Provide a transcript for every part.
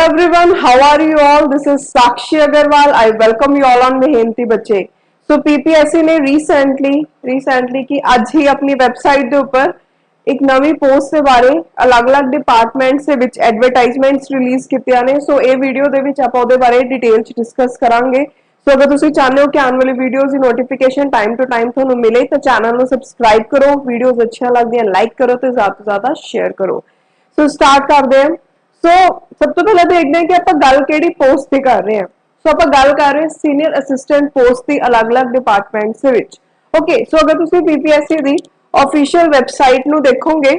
everyone, how are you all? This is Sakshi Agarwal. I welcome you all on मेहनती बच्चे. So PPSC ने recently की आज ही अपनी वेबसाइट के ऊपर एक नवी पोस्ट ਦੇ ਬਾਰੇ अलग-अलग डिपार्टमेंट्स ਦੇ ਵਿੱਚ ਐਡਵਰਟਾਈਜ਼ਮੈਂਟਸ ਰਿਲੀਜ਼ ਕੀਤੀਆਂ ਨੇ. ਸੋ ਇਹ ਵੀਡੀਓ ਦੇ ਵਿੱਚ ਆਪਾਂ ਉਹਦੇ ਬਾਰੇ ਡਿਟੇਲ ਚ ਡਿਸਕਸ ਕਰਾਂਗੇ. ਸੋ ਅਗਰ ਤੁਸੀਂ ਚਾਹੁੰਦੇ ਹੋ ਕਿ ਆਉਣ ਵਾਲੀ videos the notification time to time ਤੁਹਾਨੂੰ ਮਿਲੇ ਤਾਂ ਚੈਨਲ ਨੂੰ ਸਬਸਕ੍ਰਾਈਬ ਕਰੋ, ਵੀਡੀਓਜ਼ ਅੱਛੀਆਂ ਲੱਗਦੀਆਂ ਲਾਈਕ ਕਰੋ ਤੇ ਜ਼ਿਆਦਾ ਤੋਂ ਜ਼ਿਆਦਾ ਸ਼ੇਅਰ ਕਰੋ. ਸੋ ਸਟਾਰਟ ਕਰਦੇ ਹਾਂ. ਸੋ ਸਭ ਤੋਂ ਪਹਿਲਾਂ ਦੇਖਦੇ ਹਾਂ ਕਿ ਆਪਾਂ ਗੱਲ ਕਿਹੜੀ ਪੋਸਟ ਦੀ ਕਰ ਰਹੇ ਹਾਂ. ਸੋ ਆਪਾਂ ਗੱਲ ਕਰ ਰਹੇ ਹਾਂ ਸੀਨੀਅਰ ਅਸਿਸਟੈਂਟ ਪੋਸਟ ਦੀ ਅਲੱਗ-ਅਲੱਗ ਡਿਪਾਰਟਮੈਂਟਸ ਦੇ ਵਿੱਚ. ਓਕੇ, ਸੋ ਅਗਰ ਤੁਸੀਂ ਪੀਪੀਐਸਸੀ ਦੀ ऑफिशियल वेबसाइट ਨੂੰ ਦੇਖੋਗੇ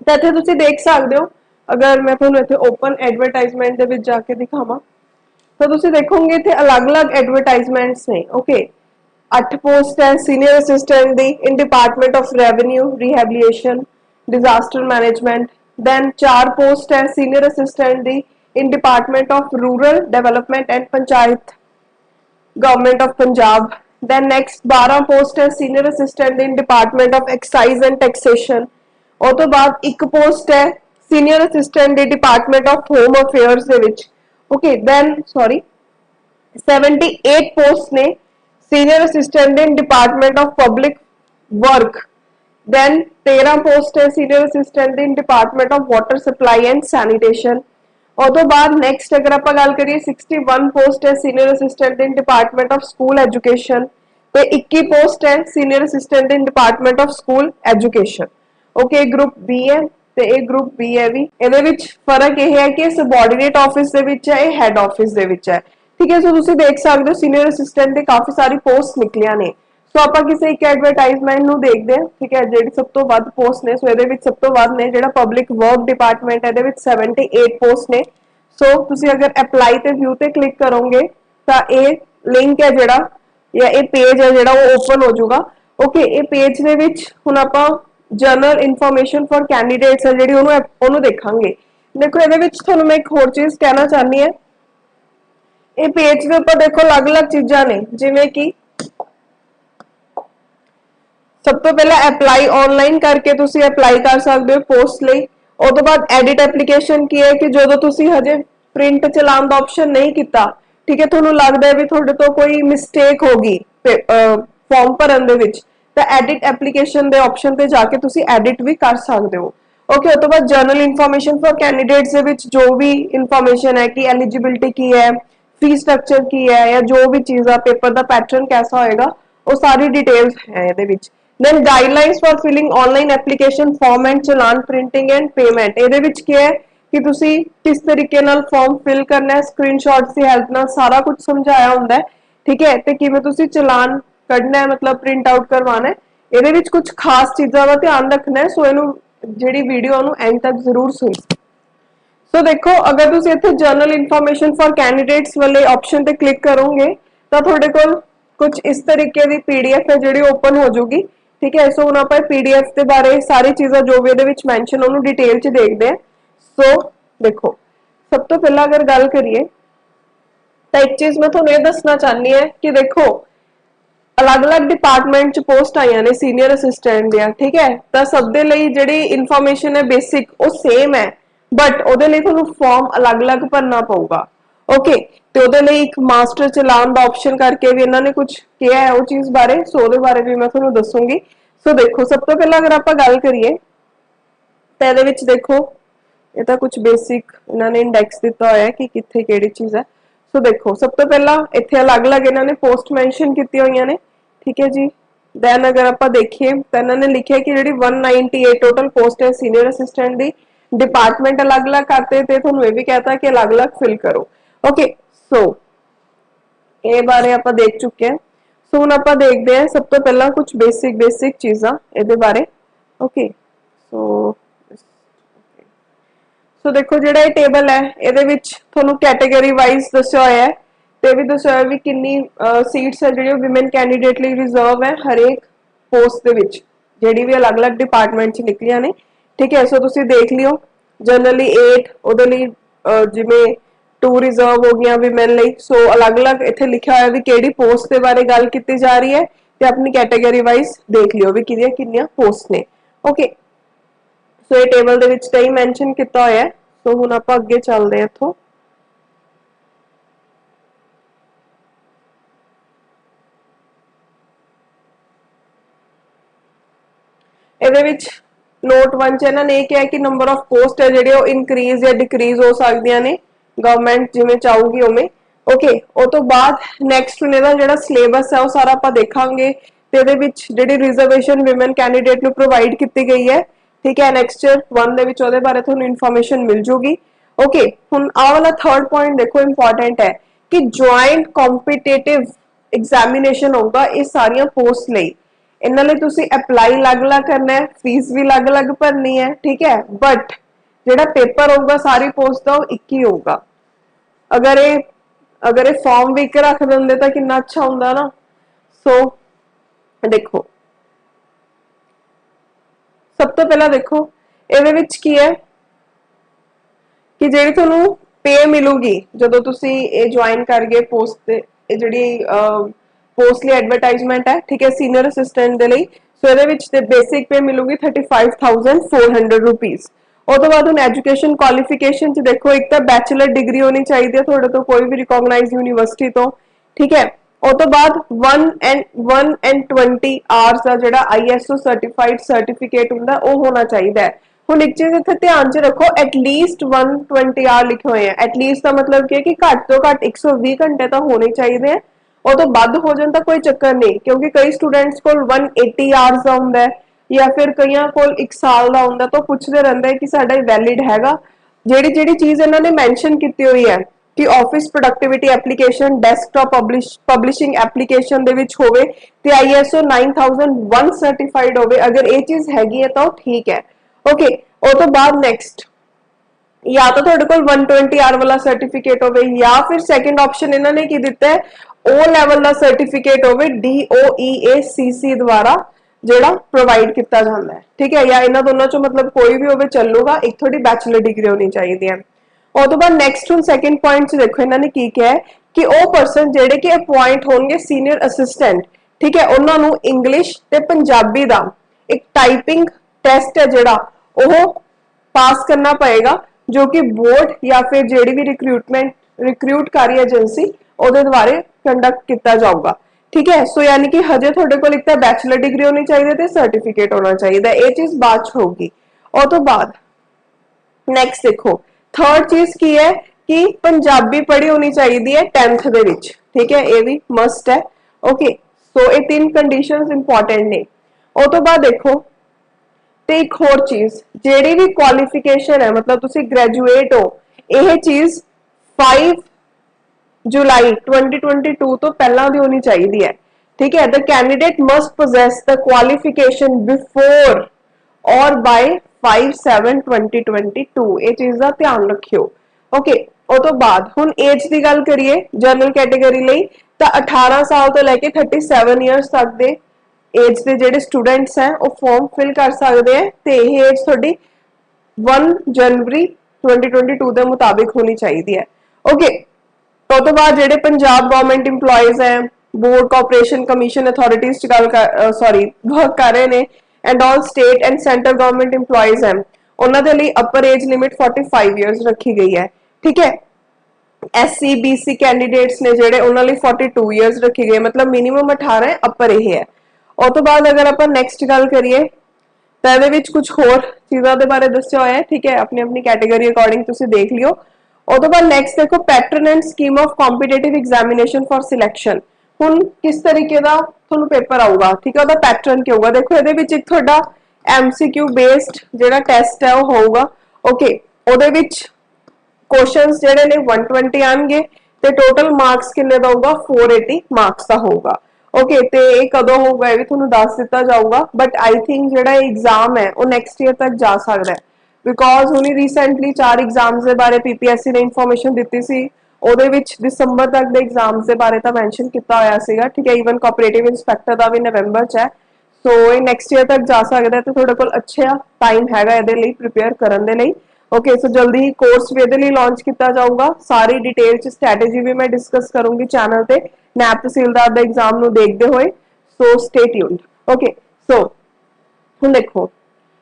ਤਾਂ ਇੱਥੇ ਤੁਸੀਂ ਦੇਖ ਸਕਦੇ ਹੋ. ਅਗਰ ਮੈਂ ਤੁਹਾਨੂੰ ਇੱਥੇ ਓਪਨ ਐਡਵਰਟਾਈਜ਼ਮੈਂਟ ਦੇ ਵਿੱਚ ਜਾ ਕੇ ਦਿਖਾਵਾਂ ਤਾਂ ਤੁਸੀਂ ਦੇਖੋਗੇ ਇੱਥੇ ਅਲੱਗ-ਅਲੱਗ ਐਡਵਰਟਾਈਜ਼ਮੈਂਟਸ ਨੇ. ਓਕੇ, 8 ਪੋਸਟ ਹੈ ਸੀਨੀਅਰ ਅਸਿਸਟੈਂਟ ਦੀ in department of revenue rehabilitation disaster management. then 4 post है सीनियर असिस्टेंट दी in department of rural development and panchayat government of Punjab. then next 12 post है senior assistant in department of excise and taxation. और तो बाद एक post है senior assistant दी department of home affairs दे विच. ओके, then सॉरी 78 पोस्ट ने senior assistant in department of public work. then 13 post है senior assistant in department of water supply and sanitation. और तो बाद नेक्स्ट अगर आप गल करिए 61 पोस्ट है senior assistant in department of school education ਤੇ 21 पोस्ट है senior assistant in department of school education. Okay, group B है ਤੇ ਇਹ ਗਰੁੱਪ ਬੀ ਹੈ ਵੀ. ਇਹਦੇ ਵਿੱਚ ਫਰਕ ਇਹ ਹੈ ਕਿ ਸਬਆਰਡੀਨੇਟ ਆਫਿਸ ਦੇ ਵਿੱਚ ਹੈ, ਇਹ ਹੈਡ ਆਫਿਸ ਦੇ ਵਿੱਚ ਹੈ. ਠੀਕ ਹੈ, ਸੋ ਤੁਸੀਂ ਦੇਖ ਸਕਦੇ ਹੋ ਸੀਨੀਅਰ ਅਸਿਸਟੈਂਟ ਦੇ ਕਾਫੀ ਸਾਰੀ ਪੋਸਟ ਨਿਕਲੀਆਂ ਨੇ. ਸੋ ਆਪਾਂ ਕਿਸੇ ਇੱਕ ਐਡਵਰਟਾਈਜ਼ਮੈਂਟ ਨੂੰ ਦੇਖਦੇ ਹਾਂ. ਠੀਕ ਹੈ, ਜਿਹੜੀ ਸਭ ਤੋਂ ਵੱਧ ਪੋਸਟ ਨੇ, ਸੋ ਇਹਦੇ ਵਿੱਚ ਸਭ ਤੋਂ ਵੱਧ ਨੇ ਜਿਹੜਾ ਪਬਲਿਕ ਵਰਕ ਡਿਪਾਰਟਮੈਂਟ ਹੈ, ਇਹਦੇ ਵਿੱਚ 78 ਪੋਸਟ ਨੇ. ਸੋ ਤੁਸੀਂ ਅਗਰ ਅਪਲਾਈ ਤੇ ਵਿਊ ਤੇ ਕਲਿੱਕ ਕਰੋਗੇ ਤਾਂ ਇਹ ਲਿੰਕ ਹੈ ਜਿਹੜਾ ਜਾਂ ਇਹ ਪੇਜ ਹੈ ਜਿਹੜਾ ਉਹ ਓਪਨ ਹੋ ਜਾਊਗਾ. ਓਕੇ, ਇਹ ਪੇਜ ਦੇ ਵਿੱਚ ਹੁਣ ਆਪਾਂ ਜਨਰਲ ਇਨਫੋਰਮੇਸ਼ਨ ਫॉर ਕੈਂਡੀਡੇਟਸ ਹੈ ਜਿਹੜੀ ਉਹਨੂੰ ਦੇਖਾਂਗੇ. ਦੇਖੋ ਇਹਦੇ ਵਿੱਚ ਤੁਹਾਨੂੰ ਮੈਂ ਇੱਕ ਹੋਰ ਚੀਜ਼ ਕਹਿਣਾ ਚਾਹਨੀ ਹੈ. ਇਹ ਪੇਜ ਦੇ ਉੱਪਰ ਦੇਖੋ ਅਲੱਗ-ਅਲੱਗ ਚੀਜ਼ਾਂ ਨੇ, ਜਿਵੇਂ ਕਿ ਸਭ ਤੋਂ ਪਹਿਲਾਂ ਅਪਲਾਈ ਆਨਲਾਈਨ ਕਰਕੇ ਤੁਸੀਂ ਅਪਲਾਈ ਕਰ ਸਕਦੇ ਹੋ ਪੋਸਟ ਲਈ. ਉਸ ਤੋਂ ਬਾਅਦ ਐਡਿਟ ਐਪਲੀਕੇਸ਼ਨ ਕੀ ਹੈ ਕਿ ਜਦੋਂ ਤੁਸੀਂ ਹਜੇ ਪ੍ਰਿੰਟ ਚਲਾਉਣ ਦਾ ਆਪਸ਼ਨ ਨਹੀਂ ਕੀਤਾ, ਠੀਕ ਹੈ, ਤੁਹਾਨੂੰ ਲੱਗਦਾ ਹੈ ਵੀ ਤੁਹਾਡੇ ਤੋਂ ਕੋਈ ਮਿਸਟੇਕ ਹੋ ਗਈ ਫਾਰਮ ਭਰਨ ਦੇ ਵਿੱਚ, ਤਾਂ ਐਡਿਟ ਐਪਲੀਕੇਸ਼ਨ ਦੇ ਆਪਸ਼ਨ ਤੇ ਜਾ ਕੇ ਤੁਸੀਂ ਐਡਿਟ ਵੀ ਕਰ ਸਕਦੇ ਹੋ. ਓਕੇ, ਉਸ ਤੋਂ ਬਾਅਦ ਜਨਰਲ ਇਨਫੋਰਮੇਸ਼ਨ ਫॉर ਕੈਂਡੀਡੇਟਸ ਦੇ ਵਿੱਚ ਜੋ ਵੀ ਇਨਫੋਰਮੇਸ਼ਨ ਹੈ ਕਿ ਐਲੀਜੀਬਿਲਿਟੀ ਕੀ ਹੈ, ਫੀ ਸਟਰਕਚਰ ਕੀ ਹੈ ਜਾਂ ਜੋ ਵੀ ਚੀਜ਼ ਆ, ਪੇਪਰ ਦਾ ਪੈਟਰਨ कैसा ਹੋਏਗਾ, ਉਹ ਸਾਰੀ ਡਿਟੇਲਸ ਹੈ ਇਹਦੇ ਵਿੱਚ. then guidelines for filling online application form and challan printing and payment. ਇਹਦੇ ਵਿੱਚ ਕੀ ਹੈ ਕਿ ਤੁਸੀਂ ਕਿਸ ਤਰੀਕੇ ਨਾਲ ਫਾਰਮ ਫਿਲ ਕਰਨਾ ਹੈ, ਸਕਰੀਨਸ਼ਾਟਸ ਦੀ ਹੈਲਪ ਨਾਲ ਸਾਰਾ ਕੁਝ ਸਮਝਾਇਆ ਹੁੰਦਾ ਹੈ. ਠੀਕ ਹੈ, ਤੇ ਕਿਵੇਂ ਤੁਸੀਂ ਚਲਾਨ ਕੱਢਣਾ ਹੈ, ਮਤਲਬ ਪ੍ਰਿੰਟ ਆਊਟ ਕਰਵਾਉਣਾ ਹੈ. ਇਹਦੇ ਵਿੱਚ ਕੁਝ ਖਾਸ ਚੀਜ਼ਾਂ ਦਾ ਧਿਆਨ ਰੱਖਣਾ ਹੈ. ਸੋ ਇਹਨੂੰ ਜਿਹੜੀ ਵੀਡੀਓ ਉਹਨੂੰ ਐਂਡ ਤੱਕ ਜ਼ਰੂਰ ਸੁਣੋ. ਸੋ ਦੇਖੋ, ਅਗਰ ਤੁਸੀਂ ਇੱਥੇ ਜਨਰਲ ਇਨਫੋਰਮੇਸ਼ਨ ਫॉर ਕੈਂਡੀਡੇਟਸ ਵਾਲੇ ਆਪਸ਼ਨ ਤੇ ਕਲਿੱਕ ਕਰੋਗੇ ਤਾਂ ਤੁਹਾਡੇ ਕੋਲ ਕੁਝ ਇਸ ਤਰੀਕੇ ਦੀ ਪੀਡੀਐਫ ਹੈ ਜਿਹੜੀ ਓਪਨ ਹੋ ਜਾਊਗੀ. ठीक है, सो हम आप पीडीएफ के बारे सारी चीज़ा जो भी ये मैंशन उन्होंने डिटेल च देखते हैं. सो देखो, सब तो पहला अगर गल करिए तो एक चीज़ मैं थोड़ा ये दसना चाहनी है कि देखो अलग-अलग डिपार्टमेंट च पोस्ट आईयां ने सीनियर असिस्टेंट दियां. ठीक है, तो सब दे लई जिहड़ी इन्फॉर्मेशन है बेसिक वो सेम है, बट उहदे लई तुहानूं फॉर्म अलग-अलग भरना पऊगा. ओके, तो उहदे लई एक मास्टर चलान दा ऑप्शन करके भी इन्होंने कुछ किया है वो चीज़ बारे. सो उहदे बारे भी मैं तुहानूं दसूंगी. सो देखो, सब तो पहला अगर आप गल करिए तो इहदे विच देखो ये तो कुछ बेसिक इन्होंने इंडैक्स दिता होया है कि कित्थे किहड़ी चीज़ है. सो देखो, सब तो पहला इत्थे अलग-अलग इन्होंने पोस्ट मैंशन कीती होईयां ने. ठीक है जी, दैन अगर आप देखिए तो इन्होंने लिखिया कि जिहड़ी 198 टोटल पोस्ट है सीनियर असिस्टेंट दी डिपार्टमेंट अलग-अलग करते थे, तुहानूं ये भी कहता कि अलग-अलग फिल करो. ओके, सो ये बारे आप देख चुके हैं. सो हुण आप देखते हैं सब तो पहला कुछ बेसिक चीज़ां इहदे बारे. ओके, सो देखो जिहड़ा ये टेबल है इहदे विच तुहानूं कैटेगरी वाइज दस्सिया होया है ते भी दस्सिया होया भी कितनी सीट्स है जिहड़ी विमेन कैंडीडेट लई रिजर्व है हरेक पोस्ट दे विच जिहड़ी भी अलग-अलग डिपार्टमेंट च निकलियां ने. ठीक है, सो तुसीं देख लियो जनरली 8 उहदे लई जिवें 2 रिजर्व हो गया विमेन लई. सो अलग-अलग इत्थे लिखिया होया भी किहड़ी पोस्ट के बारे गल कीती जा रही है ते अपनी कैटेगरी वाइज देख लियो भी कितनियां पोस्ट ने. ओके, सो ये टेबल दे विच कई मैंशन किया होया है. सो हुण आपां अगे चलदे हां इत्थों. ਇਹਦੇ ਵਿੱਚ ਨੋਟ 1 ਚ ਇਹਨਾਂ ਨੇ ਇਹ ਕਿਹਾ ਕਿ ਨੰਬਰ ਆਫ ਪੋਸਟ ਹੈ ਜਿਹੜੇ ਉਹ ਇਨਕਰੀਜ਼ ਜਾਂ ਡਿਕਰੀਜ਼ ਹੋ ਸਕਦੀਆਂ ਨੇ ਗਵਰਨਮੈਂਟ ਜਿਵੇਂ ਚਾਹੂਗੀ ਉਵੇਂ ओके ਉਹ ਤੋਂ ਬਾਅਦ ਨੈਕਸਟ ਇਹਦਾ ਜਿਹੜਾ ਸਿਲੇਬਸ ਹੈ ਉਹ ਸਾਰਾ ਆਪਾਂ ਦੇਖਾਂਗੇ ਤੇ ਇਹਦੇ ਵਿੱਚ ਜਿਹੜੀ ਰਿਜ਼ਰਵੇਸ਼ਨ ਵਿਮਨ ਕੈਂਡੀਡੇਟ ਨੂੰ ਪ੍ਰੋਵਾਈਡ ਕੀਤੀ ਗਈ ਹੈ ਠੀਕ ਹੈ ਲੈਕਚਰ 1 ਦੇ ਵਿੱਚ ਉਹਦੇ ਬਾਰੇ ਤੁਹਾਨੂੰ ਇਨਫੋਰਮੇਸ਼ਨ ਮਿਲ ਜੂਗੀ ओके ਹੁਣ ਆ ਵਾਲਾ ਥਰਡ ਪੁਆਇੰਟ ਦੇਖੋ ਇੰਪੋਰਟੈਂਟ ਹੈ ਕਿ ਜੁਆਇੰਟ ਕੰਪੀਟੀਟਿਵ एग्जामिनेशन होगा ये सारियां पोस्ट ਲਈ ਇਹਨਾਂ ਲਈ ਤੁਸੀਂ ਅਪਲਾਈ ਅਲੱਗ-ਅਲੱਗ ਕਰਨਾ ਹੈ ਫੀਸ ਵੀ ਅਲੱਗ-ਅਲੱਗ ਭਰਨੀ ਹੈ ਠੀਕ ਹੈ ਬਟ ਜਿਹੜਾ ਪੇਪਰ ਹੋਊਗਾ ਸਾਰੀ ਪੋਸਟ ਦਾ ਉਹ ਇੱਕ ਹੀ ਹੋਊਗਾ अगर ये फॉर्म भी एक रख देंगे तो कितना अच्छा होंगे ना सो देखो सब तो पहला देखो ਇਹਦੇ ਵਿੱਚ ਕੀ ਹੈ ਕਿ ਜਿਹੜੀ ਤੁਹਾਨੂੰ पे मिलूगी ਜਦੋਂ ਤੁਸੀਂ ਇਹ ਜੁਆਇਨ ਕਰ ਗਏ ਪੋਸਟ ਤੇ ਇਹ ਜਿਹੜੀ ਪੋਸਟ ਲਈ ਐਡਵਰਟਾਈਜ਼ਮੈਂਟ ਹੈ ਠੀਕ ਹੈ ਸੀਨੀਅਰ ਅਸਿਸਟੈਂਟ ਦੇ ਲਈ ਸੋ ਇਹਦੇ ਵਿੱਚ ਤੇ ਬੇਸਿਕ पे मिलूगी 35400 रुपीस ਉਹ ਤੋਂ ਬਾਅਦ ਹੁਣ ਐਜੂਕੇਸ਼ਨ ਕੁਆਲੀਫਿਕੇਸ਼ਨ ਚ ਦੇਖੋ ਇੱਕ ਤਾਂ ਬੈਚਲਰ ਡਿਗਰੀ ਹੋਣੀ ਚਾਹੀਦੀ ਹੈ ਤੁਹਾਡੇ ਤੋਂ ਕੋਈ ਵੀ ਰਿਕਗਨਾਈਜ਼ਡ ਯੂਨੀਵਰਸਿਟੀ ਤੋਂ ਠੀਕ ਹੈ ਉਹ ਤੋਂ ਬਾਅਦ 120 ਆਵਰਸ ਦਾ ਜਿਹੜਾ ISO ਸਰਟੀਫਾਈਡ ਸਰਟੀਫਿਕੇਟ ਹੁੰਦਾ ਉਹ ਹੋਣਾ ਚਾਹੀਦਾ ਹੈ ਹੁਣ ਇੱਕ ਚੀਜ਼ ਇੱਥੇ ਧਿਆਨ ਚ ਰੱਖੋ ਐਟਲੀਸਟ 120 ਆਵਰ ਲਿਖੇ ਹੋਏ ਆ ਐਟਲੀਸਟ ਦਾ ਮਤਲਬ ਕੀ ਹੈ ਕਿ ਘੱਟ ਤੋਂ ਘੱਟ 120 ਘੰਟੇ ਤਾਂ ਹੋਣੇ ਚਾਹੀਦੇ ਆ ਉਹ ਤੋਂ ਵੱਧ ਹੋ ਜਾਣ ਤਾਂ ਕੋਈ ਚੱਕਰ ਨਹੀਂ ਕਿਉਂਕਿ ਕਈ ਸਟੂਡੈਂਟਸ ਕੋਲ 180 ਆਵਰਸ ਦਾ ਹੁੰਦਾ ਹੈ या फिर कईयां कोल 1 साल का होंगे तो पूछते रहते हैं कि साडा वैलिड हैगा ਜਿਹੜੀ चीज़ इन्होंने मैंशन की हुई है कि office productivity application desktop publishing application दे विच होवे ते ISO 9001 सर्टिफाइड होवे अगर ये चीज़ हैगी है तो ठीक है ओके और तो बाद नेक्स्ट या तो तुहाडे कोल 120 आवर वाला सर्टिफिकेट होवे या फिर सेकंड ऑप्शन इन्होंने की दिता है ओ लेवल का सर्टिफिकेट होवे DOEACC द्वारा ਜਿਹੜਾ ਪ੍ਰੋਵਾਈਡ ਕੀਤਾ ਜਾਂਦਾ ਹੈ ਠੀਕ ਹੈ ਜਾਂ ਇਹਨਾਂ ਦੋਨਾਂ ਚੋਂ ਮਤਲਬ ਕੋਈ ਵੀ ਹੋਵੇ ਚੱਲੂਗਾ ਇੱਕ ਤੁਹਾਡੀ ਬੈਚਲਰ ਡਿਗਰੀ ਹੋਣੀ ਚਾਹੀਦੀ ਹੈ ਉਹ ਤੋਂ ਬਾਅਦ ਨੈਕਸਟ ਹੁਣ ਸੈਕੰਡ ਪੁਆਇੰਟ 'ਚ ਦੇਖੋ ਇਹਨਾਂ ਨੇ ਕੀ ਕਿਹਾ ਕਿ ਉਹ ਪਰਸਨ ਜਿਹੜੇ ਕਿ ਅਪਾਇੰਟ ਹੋਣਗੇ ਸੀਨੀਅਰ ਅਸਿਸਟੈਂਟ ਠੀਕ ਹੈ ਉਹਨਾਂ ਨੂੰ ਇੰਗਲਿਸ਼ ਤੇ ਪੰਜਾਬੀ ਦਾ ਇੱਕ ਟਾਈਪਿੰਗ ਟੈਸਟ ਹੈ ਜਿਹੜਾ ਉਹ ਪਾਸ ਕਰਨਾ ਪਏਗਾ ਜੋ ਕਿ ਬੋਰਡ ਜਾਂ ਫਿਰ ਜਿਹੜੀ ਵੀ ਰਿਕਰੂਟ ਕਰ ਰਹੀ ਏਜੰਸੀ ਉਹਦੇ ਦੁਆਰਾ ਕੰਡਕਟ ਕੀਤਾ ਜਾਊਗਾ ठीक है सो यानी कि हजे थोड़े को एक बैचलर डिग्री होनी चाहिए ते सर्टिफिकेट होना चाहिए ये चीज बाद होगी और तो बाद नेक्स्ट देखो थर्ड चीज की है कि पंजाबी पढ़ी होनी चाहिए है 10th दे विच ठीक है ये भी मस्ट है ओके सो ये 3 कंडीशंस इंपॉर्टेंट ने और तो बाद देखो ते एक और चीज जेडी भी क्वालिफिकेशन है मतलब तुसी ग्रेजुएट हो यह चीज 5 जुलाई 2022 तो पहला दी होनी चाहिए है ठीक है the candidate must possess the qualification before और बाय 5/7/2022 ये चीज का ध्यान रखियो ओके और तो बाद हुन एज की गल करिए जनरल कैटेगरी लई तो 18 साल तो लेके 37 ईयर्स तक दे एज के जेडे स्टूडेंट्स हैं वो फॉर्म फिल कर सकते हैं ते ये एज थोड़ी 1 जनवरी 2022 के मुताबिक होनी चाहिए है ओके तो बाद जेडे पंजाब गवर्नमेंट इंप्लॉयज हैं बोर्ड कॉर्पोरेशन कमीशन अथॉरिटीज गल वर्क कर रहे हैं and all state and central government employees हैं उन्होंने दे लई अपर एज लिमिट 45 ईयर्स रखी गई है ठीक है SC BC कैंडीडेट्स ने जेडे उन्होंने लई 42 ईयर्स रखी गई मतलब मिनिमम 18 है अपर ये है और तो बाद अगर आप नैक्सट गल करिए तो ये कुछ होर चीज़ों के बारे दस्या होया है ठीक है अपनी अपनी कैटेगरी अकॉर्डिंग तुसीं देख लियो और तो बाद नेक्स्ट देखो pattern and scheme of competitive examination for selection हुन किस तरीके का तुहानू पेपर आऊगा ठीक है ਉਹਦਾ पैटर्न ਕੀ होगा देखो ਇਹਦੇ ਵਿੱਚ ਇੱਕ ਤੁਹਾਡਾ MCQ बेस्ड ਜਿਹੜਾ ਟੈਸਟ ਹੈ ਉਹ ਹੋਊਗਾ ओके ਉਹਦੇ ਵਿੱਚ क्वेश्चंस ਜਿਹੜੇ ਨੇ 120 ਆਣਗੇ ਤੇ ਟੋਟਲ ਮਾਰਕਸ ਕਿੰਨੇ ਦਾ ਹੋਊਗਾ 480 ਮਾਰਕਸ ਦਾ ਹੋਊਗਾ ओके ਤੇ ਇਹ ਕਦੋਂ ਹੋਊਗਾ ਇਹ ਵੀ ਤੁਹਾਨੂੰ ਦੱਸ ਦਿੱਤਾ ਜਾਊਗਾ ਬਟ आई थिंक ਜਿਹੜਾ एग्जाम ਹੈ ਉਹ ਨੈਕਸਟ ईयर तक ਜਾ ਸਕਦਾ है बिकॉज हुणी रिसेंटली 4 एग्जाम्स के बारे PPSC ने इन्फॉर्मेशन दी सी ਉਹਦੇ ਵਿੱਚ दिसंबर तक ਦੇ एग्जाम्स के बारे ਤਾਂ ਮੈਂਸ਼ਨ ਕੀਤਾ ਹੋਇਆ ਸੀਗਾ ਠੀਕ ਹੈ ਈਵਨ ਕੋਆਪਰੇਟਿਵ ਇੰਸਪੈਕਟਰ ਦਾ ਵੀ ਨਵੰਬਰ ਚ ਹੈ ਸੋ ਇਹ ਨੈਕਸਟ ਈਅਰ ਤੱਕ ਜਾ ਸਕਦਾ ਹੈ ਤੇ ਤੁਹਾਡੇ ਕੋਲ ਅੱਛਾ ਟਾਈਮ ਹੈਗਾ ਇਹਦੇ ਲਈ ਪ੍ਰਿਪੇਅਰ ਕਰਨ ਦੇ ਲਈ ओके सो जल्दी ही कोर्स भी ਇਹਦੇ ਲਈ ਲਾਂਚ ਕੀਤਾ ਜਾਊਗਾ ਸਾਰੀ ਡਿਟੇਲ ਚ ਸਟ੍ਰੈਟਜੀ ਵੀ ਮੈਂ ਡਿਸਕਸ ਕਰੂੰਗੀ ਚੈਨਲ ਤੇ ਨੈਬ ਤਹਿਸੀਲਦਾਰ ਦਾ ਐਗਜ਼ਾਮ ਨੂੰ ਦੇਖਦੇ ਹੋਏ ਸੋ ਸਟੇ ਟਿਊਨਡ ओके सो ਹੁਣ ਦੇਖੋ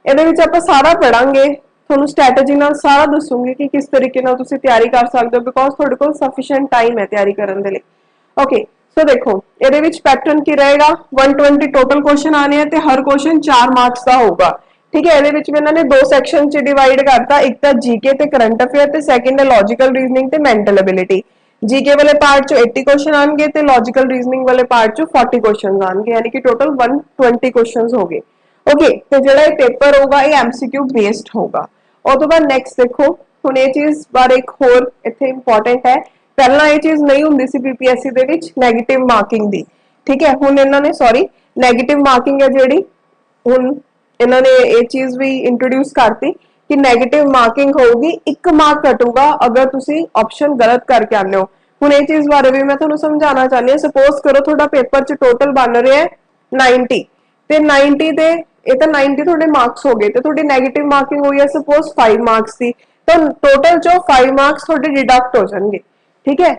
ਇਹਦੇ ਵਿੱਚ ਆਪਾਂ ਸਾਰਾ ਪੜਾਂਗੇ ਤੁਹਾਨੂੰ ਸਟ੍ਰੈਟਜੀ ਨਾਲ ਸਾਰਾ ਦੱਸੂਗੀ ਕਿ ਕਿਸ ਤਰੀਕੇ ਨਾਲ ਤੁਸੀਂ ਤਿਆਰੀ ਕਰ ਸਕਦੇ ਹੋ ਬਿਕੋਜ਼ ਤੁਹਾਡੇ ਕੋਲ ਸਫੀਸ਼ੀਐਂਟ ਟਾਈਮ ਹੈ ਤਿਆਰੀ ਕਰਨ ਦੇ ਲਈ ओके सो देखो ਇਹਦੇ ਵਿੱਚ ਪੈਟਰਨ ਕੀ ਰਹੇਗਾ 120 ਟੋਟਲ ਕੁਐਸਚਨ ਆने हैं ਤੇ ਹਰ ਕੁਐਸਚਨ 4 ਮਾਰਕਸ ਦਾ ਹੋਊਗਾ ठीक है ਇਹਦੇ ਵਿੱਚ ਇਹਨਾਂ ਨੇ ਦੋ ਸੈਕਸ਼ਨ ਚ ਡਿਵਾਈਡ ਕਰਤਾ ਇੱਕ ਤਾਂ ਜੀਕੇ ਤੇ ਕਰੰਟ ਅਫੇਅਰ ਤੇ ਸੈਕੰਡ ਹੈ ਲੌਜੀਕਲ ਰੀਜ਼ਨਿੰਗ ਤੇ ਮੈਂਟਲ ਐਬਿਲਿਟੀ जीके वाले पार्ट चो 80 क्वेश्चन आएंगे ते लॉजिकल रीजनिंग वाले पार्ट चो 40 क्वेश्चन आएंगे यानी कि टोटल 120 क्वेश्चन हो गए ओके तो जो पेपर होगा ये एमसीक्यू बेस्ड होगा और तो बाद नेक्स्ट देखो हुण ये चीज बारे एक होर इत्थे इंपॉर्टेंट है पहला ये चीज नहीं हुंदी सी पीपीएससी दे विच नेगेटिव मार्किंग दी ठीक है हुण इन्हां ने सॉरी नेगेटिव मार्किंग है जिहड़ी हुण इन्हां ने ये चीज भी इंट्रोड्यूस करती कि नेगेटिव मार्किंग होगी एक मार्क कटूगा अगर तुसी ऑप्शन गलत करके आने हो हुण ये चीज बारे भी मैं तुहानू समझाना चाहनी हूं सपोज करो थोड़ा पेपर च टोटल बन रहा है 90 ते 90 दे ये तो 90 थोड़े मार्क्स हो गए तो थोड़ी नेगेटिव मार्किंग हुई है सपोज 5 मार्क्स थी तो टोटल जो 5 मार्क्स थोड़े डिडक्ट हो जाएंगे ठीक है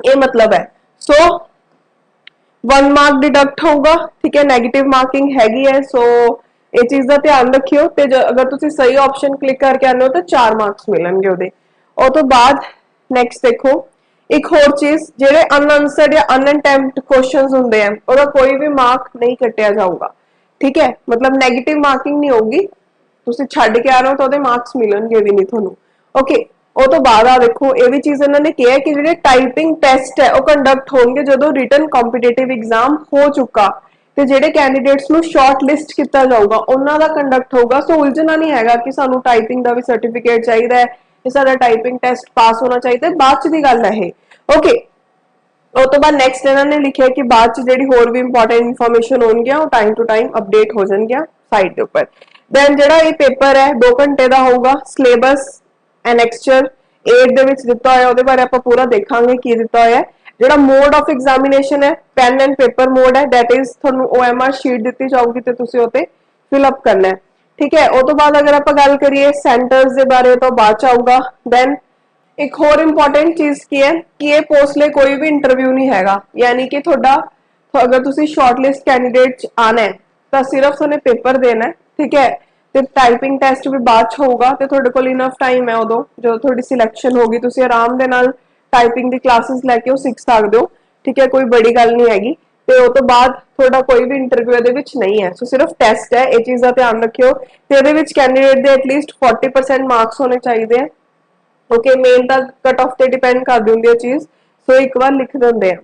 ये मतलब है सो 1 मार्क डिडक्ट होगा ठीक है नेगेटिव मार्किंग हैगी है सो ये चीज का ध्यान रखियो ते अगर तुसी सही ऑप्शन क्लिक करके आने हो तो 4 मार्क्स मिलेंगे ओदे और तो बाद नेक्स्ट देखो एक होर चीज जेडे अनआंसर्ड या अनअटेम्प्ट क्वेश्चंस होंदे हैं ओदा कोई भी मार्क नहीं कटिया जाऊगा ठीक है मतलब नेगेटिव मार्किंग नहीं होगी तुसी छड्ड के आ रहे हो तो ओदे मार्क्स मिलणगे भी नहीं तुहानू ओके ਉਹ ਤੋਂ ਬਾਅਦ ਆ ਦੇਖੋ ਇਹ ਵੀ ਚੀਜ਼ ਇਹਨਾਂ ਨੇ ਕਿਹਾ ਕਿ ਜਿਹੜੇ ਟਾਈਪਿੰਗ ਟੈਸਟ ਹੈ ਉਹ ਕੰਡਕਟ ਹੋਣਗੇ ਜਦੋਂ ਰਿਟਨ ਕੰਪੀਟੀਟਿਵ ਐਗਜ਼ਾਮ ਹੋ ਚੁੱਕਾ ਤੇ ਜਿਹੜੇ ਕੈਂਡੀਡੇਟਸ ਨੂੰ ਸ਼ਾਰਟ ਲਿਸਟ ਕੀਤਾ ਜਾਊਗਾ ਉਹਨਾਂ ਦਾ ਕੰਡਕਟ ਹੋਊਗਾ ਸੋ ਉਲਝਣਾ ਨਹੀਂ ਹੈਗਾ ਕਿ ਸਾਨੂੰ ਟਾਈਪਿੰਗ ਦਾ ਵੀ ਸਰਟੀਫਿਕੇਟ ਚਾਹੀਦਾ ਹੈ ਕਿ ਸਾਡਾ ਟਾਈਪਿੰਗ ਟੈਸਟ ਪਾਸ ਹੋਣਾ ਚਾਹੀਦਾ ਹੈ ਬਾਅਦ ਚ ਦੀ ਗੱਲ ਹੈ ਇਹ ਓਕੇ ਉਹ ਤੋਂ ਬਾਅਦ ਨੈਕਸਟ ਇਹਨਾਂ ਨੇ ਲਿਖਿਆ ਕਿ ਬਾਅਦ ਚ ਜਿਹੜੀ ਹੋਰ ਵੀ ਇੰਪੋਰਟੈਂਟ ਇਨਫੋਰਮੇਸ਼ਨ ਹੋਣਗੀਆਂ ਉਹ ਟਾਈਮ ਟੂ ਟਾਈਮ ਅਪਡੇਟ ਹੋ ਜਾਣਗੀਆਂ ਸਾਈਟ ਦੇ ਉੱਪਰ ਦੈਨ ਜਿਹੜਾ ਇਹ ਪੇਪਰ ਹੈ 2 ਘੰਟੇ ਦਾ ਹੋਊਗਾ ਸਿਲੇਬਸ ਐਨੈਕਸਚਰ 8 ਦੇ ਵਿੱਚ ਦਿੱਤਾ ਹੋਇਆ ਉਹਦੇ ਬਾਰੇ ਆਪਾਂ ਪੂਰਾ ਦੇਖਾਂਗੇ ਕੀ ਦਿੱਤਾ ਹੋਇਆ ਹੈ ਜਿਹੜਾ ਮੋਡ ਆਫ ਐਗਜ਼ਾਮੀਨੇਸ਼ਨ ਹੈ ਪੈਨ ਐਂਡ ਪੇਪਰ ਮੋਡ ਹੈ ਦੈਟ ਇਜ਼ ਤੁਹਾਨੂੰ OMR ਸ਼ੀਟ ਦਿੱਤੀ ਜਾਊਗੀ ਤੇ ਤੁਸੀਂ ਉਤੇ ਫਿਲ ਅਪ ਕਰਨਾ ਹੈ ਠੀਕ ਹੈ ਉਹ ਤੋਂ ਬਾਅਦ ਅਗਰ ਆਪਾਂ ਗੱਲ ਕਰੀਏ ਸੈਂਟਰਸ ਦੇ ਬਾਰੇ ਤਾਂ ਬਾਅਦ ਚ ਆਊਗਾ ਦੈਨ ਇੱਕ ਹੋਰ ਇੰਪੋਰਟੈਂਟ ਚੀਜ਼ ਕੀ ਹੈ ਕਿ ਇਹ ਪੋਸਟ ਲਈ ਕੋਈ ਵੀ ਇੰਟਰਵਿਊ ਨਹੀਂ ਹੈਗਾ ਯਾਨੀ ਕਿ ਤੁਹਾਡਾ ਅਗਰ ਤੁਸੀਂ ਸ਼ਾਰਟਲਿਸਟ ਕੈਂਡੀਡੇਟ ਚ ਆਣਾ ਹੈ ਤਾਂ ਸਿਰਫ ਤੁਹਾਨੂੰ ਪੇਪਰ ਦੇਣਾ ਹੈ ਠੀਕ ਹੈ ਤੇ ਟਾਈਪਿੰਗ ਟੈਸਟ ਵੀ ਬਾਅਦ ਚ ਹੋਊਗਾ ਤੇ ਤੁਹਾਡੇ ਕੋਲ ਇਨਫ ਟਾਈਮ ਹੈ ਉਦੋਂ ਜਦੋਂ ਤੁਹਾਡੀ ਸਿਲੈਕਸ਼ਨ ਹੋਗੀ ਤੁਸੀਂ ਆਰਾਮ ਦੇ ਨਾਲ टाइपिंग दी क्लासेस लैके वो सीख सकते हो ठीक है कोई बड़ी गल नहीं हैगी ते उस तो बाद थोड़ा कोई भी इंटरव्यू ਇਹਦੇ ਵਿੱਚ नहीं है सो सिर्फ टेस्ट है ਇਹ ਚੀਜ਼ ਦਾ ਧਿਆਨ ਰੱਖਿਓ ਤੇ ਇਹਦੇ ਵਿੱਚ ਕੈਂਡੀਡੇਟ ਦੇ ਐਟਲੀਸਟ 40% ਮਾਰਕਸ ਹੋਣੇ ਚਾਹੀਦੇ ਆ ਓਕੇ ਮੇਨ ਤਾਂ ਕਟ ਆਫ ਤੇ ਡਿਪੈਂਡ ਕਰਦੀ ਹੁੰਦੀ ਹੈ ਚੀਜ਼ ਸੋ ਇੱਕ ਵਾਰ ਲਿਖ ਦਿੰਦੇ ਆ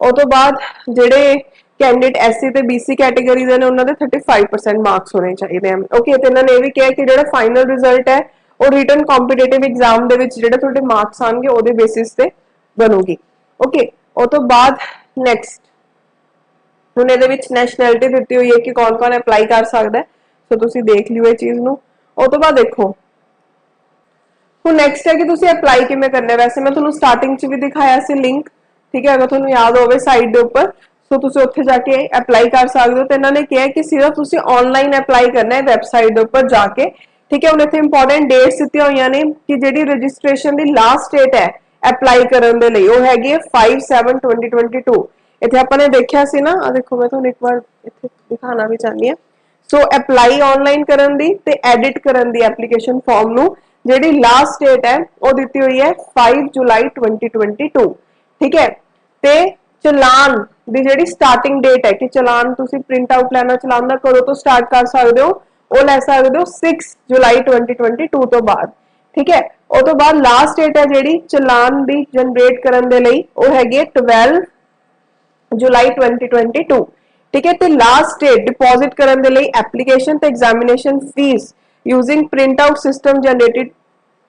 ਉਸ ਤੋਂ ਬਾਅਦ ਜਿਹੜੇ ਕੈਂਡੀਡੇਟ ਐਸਸੀ ਤੇ ਬੀਸੀ ਕੈਟਾਗਰੀ ਦੇ ਨੇ ਉਹਨਾਂ ਦੇ 35% ਮਾਰਕਸ ਹੋਣੇ ਚਾਹੀਦੇ ਆ ਓਕੇ ਤੇ ਇਹਨਾਂ ਨੇ ਇਹ ਵੀ ਕਿਹਾ ਕਿ ਜਿਹੜਾ ਫਾਈਨਲ ਰਿਜ਼ਲਟ ਹੈ और रिटन कॉम्पिटिटिव एग्जाम दे विच जेडे तुहाडे मार्क्स आएंगे ओदे बेसिस ते बनूगी ओके और तो बाद नेक्स्ट हुण इहदे विच नैशनैलिटी दित्ती हुई है कि कौन कौन अप्लाई कर सकदा है सो तुसीं देख लियो इह चीज़ नूं और तो बाद देखो हुण नेक्स्ट है कि तुसीं अप्लाई किवें करना है वैसे मैं तुहानूं स्टार्टिंग च भी दिखाया सी लिंक ठीक है अगर तुहानूं याद होवे साइट दे उपर सो तुसीं उत्थे जाके अप्लाई कर सकदे हो ते इन्हां ने कहा कि सिर्फ तुसीं ऑनलाइन अप्लाई करना है वैबसाइट दे उपर जाके ठीक है हुण इत्थे इंपॉर्टेंट डेट्स दित्तियां होईयां ने कि जिहड़ी रजिस्ट्रेशन दी लास्ट डेट है अप्लाई करन दे लई ओह हैगी है 5/7/2022 इत्थे आपां ने देखिया सी ना आ देखो मैं तुहानूं एक बार इत्थे दिखाना भी चाहनी हां सो अप्लाई ऑनलाइन करन दी ते एडिट करन दी एप्लीकेशन फॉर्म नूं जिहड़ी लास्ट डेट है ओह दित्ती हुई है 5 जुलाई 2022 ठीक है ते चलान दी जिहड़ी स्टार्टिंग डेट है कि चलान तुसीं प्रिंट आउट लैना चलान दा कदों तो स्टार्ट कर सकदे हो ਉਹ ਲੈ ਸਕਦੇ ਹੋ 6 ਜੁਲਾਈ 2022 ਤੋਂ ਬਾਅਦ ਠੀਕ ਹੈ ਉਹ ਤੋਂ ਬਾਅਦ ਲਾਸਟ ਡੇਟ ਹੈ ਜਿਹੜੀ ਚਲਾਨ ਦੀ ਜਨਰੇਟ ਕਰਨ ਦੇ ਲਈ ਉਹ ਹੈਗੀ ਹੈ 12 ਜੁਲਾਈ 2022 ਠੀਕ ਹੈ ਤੇ ਲਾਸਟ ਡੇਟ ਡਿਪੋਜ਼ਿਟ ਕਰਨ ਦੇ ਲਈ ਐਪਲੀਕੇਸ਼ਨ ਤੇ examination fee using print out system generated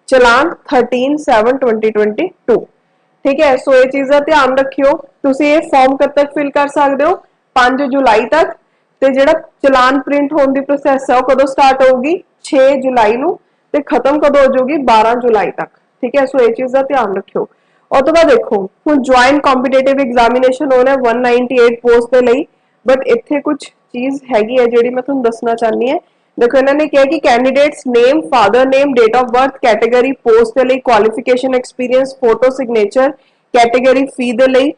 challan 13/7/2022 ठीक है सो ये चीज़ का ध्यान रखियो तुसीं ये फॉर्म कब तक फिल कर सकते हो 5 जुलाई तक ਤੇ ਜਿਹੜਾ ਚਲਾਨ ਪ੍ਰਿੰਟ ਹੋਣ ਦੀ ਪ੍ਰੋਸੈਸ ਹੈ ਉਹ ਕਦੋਂ ਸਟਾਰਟ ਹੋਊਗੀ 6 ਜੁਲਾਈ ਨੂੰ ਤੇ ਖਤਮ ਕਦੋਂ ਹੋ ਜਾਊਗੀ 12 ਜੁਲਾਈ ਤੱਕ ਠੀਕ ਹੈ ਸੋ ਇਹ ਚੀਜ਼ ਦਾ ਧਿਆਨ ਰੱਖਿਓ ਉਹ ਤੋਂ ਬਾਅਦ ਦੇਖੋ ਹੁਣ ਜੁਆਇੰਟ ਕੰਪੀਟੀਟਿਵ ਐਗਜ਼ਾਮੀਨੇਸ਼ਨ ਹੋਣਾ ਹੈ 198 ਪੋਸਟ ਦੇ ਲਈ ਬਟ ਇੱਥੇ ਕੁਝ ਚੀਜ਼ ਹੈਗੀ ਹੈ ਜਿਹੜੀ ਮੈਂ ਤੁਹਾਨੂੰ ਦੱਸਣਾ ਚਾਹਨੀ ਹੈ देखो इन्होंने कहा कि candidates name father name date of birth category post के लिए qualification experience photo signature category fee दे लिए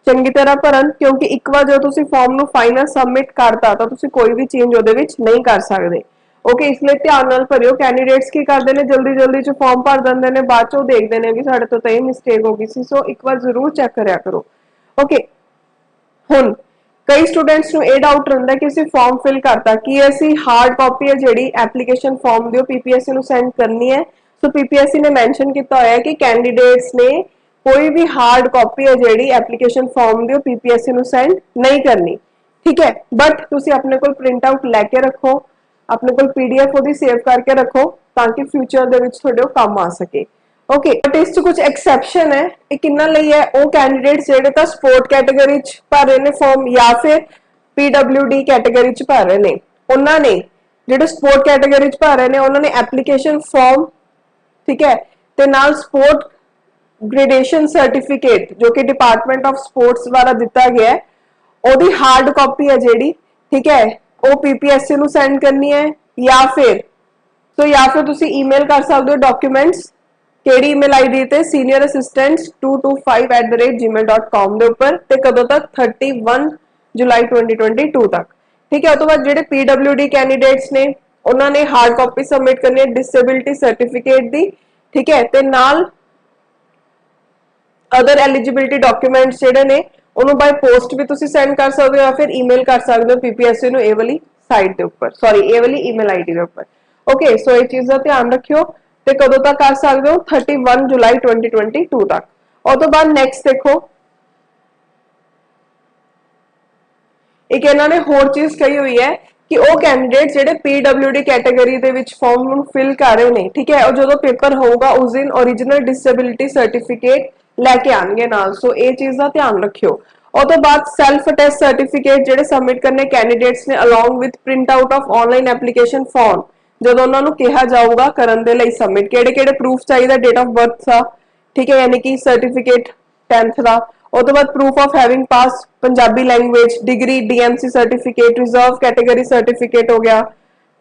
चंगी तरह भरन क्योंकि एक बार जो तुसी फॉर्म नू फाइनल सबमिट करता तो तुसी कोई भी चेंज उहदे विच नहीं कर सकते ओके इसलिए ध्यान नाल भरियो कैंडिडेट्स की करते हैं जल्दी जल्दी च फॉर्म भर देंगे ने बाद चो देखते हैं कि साडे तो ये मिस्टेक हो गई सी सो एक बार जरूर चेक करया करो ओके हुण कई स्टूडेंट्स ਨੂੰ ਇਹ ਡਾਊਟ ਰਹਿੰਦਾ ਕਿ ਅਸੀਂ ਫਾਰਮ ਫਿਲ ਕਰਤਾ ਕਿ ਅਸੀਂ ਹਾਰਡ ਕਾਪੀ ਹੈ ਜਿਹੜੀ ਐਪਲੀਕੇਸ਼ਨ ਫਾਰਮ ਦੀ ਉਹ ਪੀਪੀਐਸਸੀ ਨੂੰ ਸੈਂਡ ਕਰਨੀ ਹੈ। ਸੋ ਪੀਪੀਐਸਸੀ ਨੇ ਮੈਂਸ਼ਨ ਕੀਤਾ ਹੋਇਆ ਹੈ ਕਿ ਕੈਂਡੀਡੇਟਸ ਨੇ कोई भी हार्ड कॉपी है जी एप्लीकेशन फॉर्म की पीपीएससी ਨੂੰ सेंड नहीं करनी, ठीक है। बट तुसी अपने को प्रिंट आउट लैके रखो, अपने को पीडीएफ ਉਹਦੀ सेव करके रखो ताकि फ्यूचर ਦੇ ਵਿੱਚ ਤੁਹਾਡੇ ਕੰਮ ਆ सके। ओके, बट इस कुछ एक्सेप्शन है। ये किन्ना ਲਈ है ਉਹ कैंडिडेट्स ਜਿਹੜੇ ਤਾਂ स्पोर्ट कैटेगरी ਚ ਭਰ ਰਹੇ ਨੇ फॉर्म या फिर पीडब्ल्यूडी कैटेगरी ਚ ਭਰ ਰਹੇ ਨੇ। ਉਹਨਾਂ ਨੇ ਜਿਹੜੇ स्पोर्ट कैटेगरी ਚ ਭਰ ਰਹੇ ਨੇ ਉਹਨਾਂ ਨੇ एप्लीकेशन फॉर्म, ठीक है, ਤੇ ਨਾਲ स्पोर्ट ग्रेडेशन सर्टिफिकेट जो कि डिपार्टमेंट ऑफ स्पोर्ट्स द्वारा दिता गया है ओदी हार्ड कॉपी है जेडी, ठीक है, वो पीपीएससी ਨੂੰ सेंड करनी है या फिर तुसी ईमेल कर सकते हो डॉक्यूमेंट्स केड़ी ईमेल आईडी ते senior assistants225@gmail.com दे ऊपर ते कदों तक 31 जुलाई 2022 तक, ठीक है। उस तो बाद जेडे पीडब्ल्यूडी कैंडिडेट्स ने उन्होंने हार्ड कॉपी सबमिट करनी है डिसेबिलिटी सर्टिफिकेट दी, ठीक है, ते नाल अदर एलिजिबिलिटी डॉक्यूमेंट्स जेडे ने उन्होंने बाय पोस्ट भी तुसी सेंड कर सकते हो या फिर ईमेल कर सकते हो पीपीएससी नु ए वाली साइट दे ऊपर, सॉरी ए वाली ईमेल आईडी दे ऊपर। ओके, सो ये चीज का ध्यान रखियो ते कदों तक कर सकते हो 31 जुलाई 2022 तक। और तो बाद नेक्स्ट देखो एक इन्होंने होर चीज कही हुई है कि वो कैंडिडेट जेडे पीडब्ल्यूडी कैटेगरी दे विच फॉर्म फिल कर रहे ने, ठीक है, और जो पेपर होगा उस दिन ओरिजिनल डिसेबिलिटी सर्टिफिकेट लैके आएंगे नाल। सो ये चीज का ध्यान रखियो। और तो बाद सैल्फ अटेस्ट सर्टिफिकेट जेडे सबमिट करने कैंडिडेट्स ने along with print out of online application form जदों उन्होंने कहा जाऊगा करन दे लई सबमिट केड़े-केड़े प्रूफ चाहिए, डेट ऑफ बर्थ सा, ठीक है, यानी कि सर्टिफिकेट 10th का। और तो बाद proof of having pass Punjabi language degree DMC certificate reserve category certificate हो गया,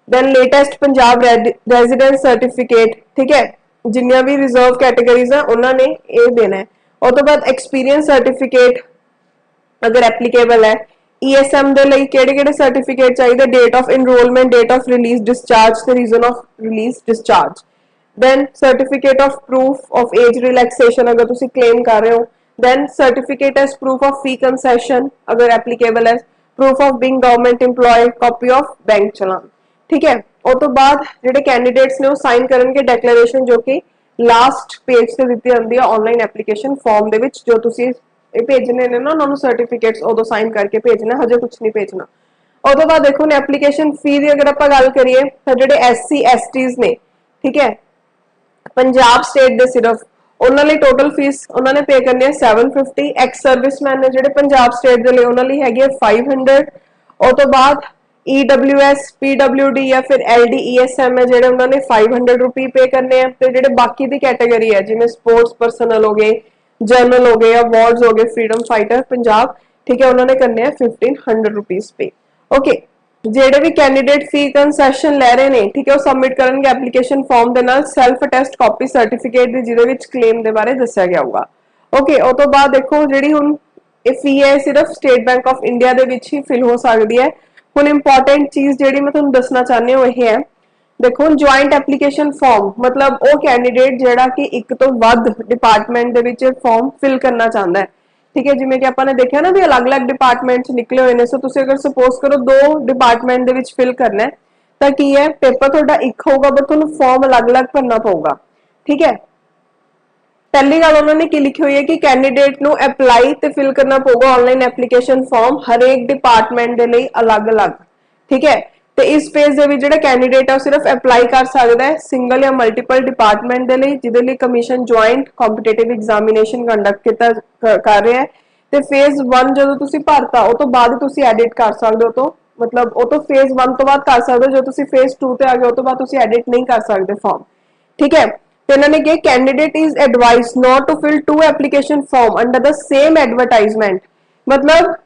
then latest Punjab residence certificate, ठीक है, जिन्नियां भी रिजर्व कैटेगरीज है उन्होंने ये देना है। और तो बाद एक्सपीरियंस सर्टिफिकेट अगर एप्लीकेबल है, ईएसएम दे लई केड़े-केड़े सर्टिफिकेट चाहिए, date of enrolment, date of release discharge ते reason of release discharge, then certificate of proof of age relaxation अगर तुसी क्लेम कर रहे हो, then certificate age proof of fee concession अगर एप्लीकेबल है, proof of being government employ, copy of bank challan, ठीक है। और तो बाद जेडे कैंडिडेट्स ने वो साइन करनगे डिक्लेरेशन जो कि लास्ट पेज से दी होंदी है ऑनलाइन एप्लीकेशन फॉर्म दे विच जो तुसी भेजने ने ना उन्होंने सर्टिफिकेट्स उदों साइन करके भेजना, हजे कुछ नहीं भेजना। और तो बाद देखो ने एप्लीकेशन फी की अगर आप गल करिए तो जेडे एससी एसटीज ने, ठीक है, पंजाब स्टेट दे सिर्फ उन्होंने टोटल फीस उन्होंने पे करनी है 750, एक्स सर्विसमैन ने जेडे पंजाब स्टेट दे लिए उन्होंने हैगी है 500। और तो बाद ईडब्ल्यूएस पीडब्ल्यूडी या फिर एलडीईएसएम है जेडे उन्होंने 500 रुपये पे करने हैं। तो जेडे बाकी दी कैटेगरी है जिवें स्पोर्ट्स पर्सनल हो गए, जर्नल हो गए, अवार्ड्स हो गए, फ्रीडम फाइटर पंजाब, ठीक है, उन्होंने करने हैं 1500 रुपीज पे। ओके, जेडे भी कैंडिडेट फी कंसेशन ले रहे हैं, ठीक है, वो सबमिट करेंगे एप्लीकेशन फॉर्म के नाल सैल्फ अटेस्ट कॉपी सर्टिफिकेट दी जिहदे विच क्लेम के बारे दस्सिया गया होगा। ओके, और तो बाद देखो जिहड़ी हुण ये फी है सिर्फ स्टेट बैंक ऑफ इंडिया दे विच ही फिल हो सकती है। हुण इंपॉर्टेंट चीज जिहड़ी मैं तुहानूं दसना चाहनी हूं यह है, देखो ज्वाइंट एप्लीकेशन फॉर्म मतलब वो कैंडिडेट जिहड़ा कि एक तो वध डिपार्टमेंट दे विच फॉर्म फिल करना चाहता है, ठीक है, जिवें कि आपां ने देखिया ना भी अलग-अलग डिपार्टमेंट निकले हुए ने। सो तुसीं अगर सपोज करो 2 डिपार्टमेंट दे विच फिल करना है तो की है पेपर तुहाडा एक होगा बट तुहानूं फॉर्म अलग-अलग भरना पऊगा, ठीक है। पहली गल उन्होंने की लिखी हुई है कि कैंडिडेट नूं अप्लाई ते फिल करना पऊगा ऑनलाइन एप्लीकेशन फॉर्म हर एक डिपार्टमेंट दे लई अलग-अलग, ठीक है। तो इस पेज दे विच जिहड़ा कैंडिडेट है सिर्फ अप्लाई कर सकता है सिंगल या मल्टीपल डिपार्टमेंट दे लई जिहदे लई commission joint competitive examination conduct किता कर रहा है। तो फेज 1 जो तुसीं भरता उस तो बाद तुसीं एडिट कर सकते हो, तो मतलब वो तो फेज 1 तो बाद कर सकते हो, जो तुसीं फेज 2 ते आ गए तो बाद तुसीं एडिट नहीं कर सकते फॉर्म, ठीक है। तो इन्होंने कहा candidate is advise not to fill 2 application form under the same advertisement, मतलब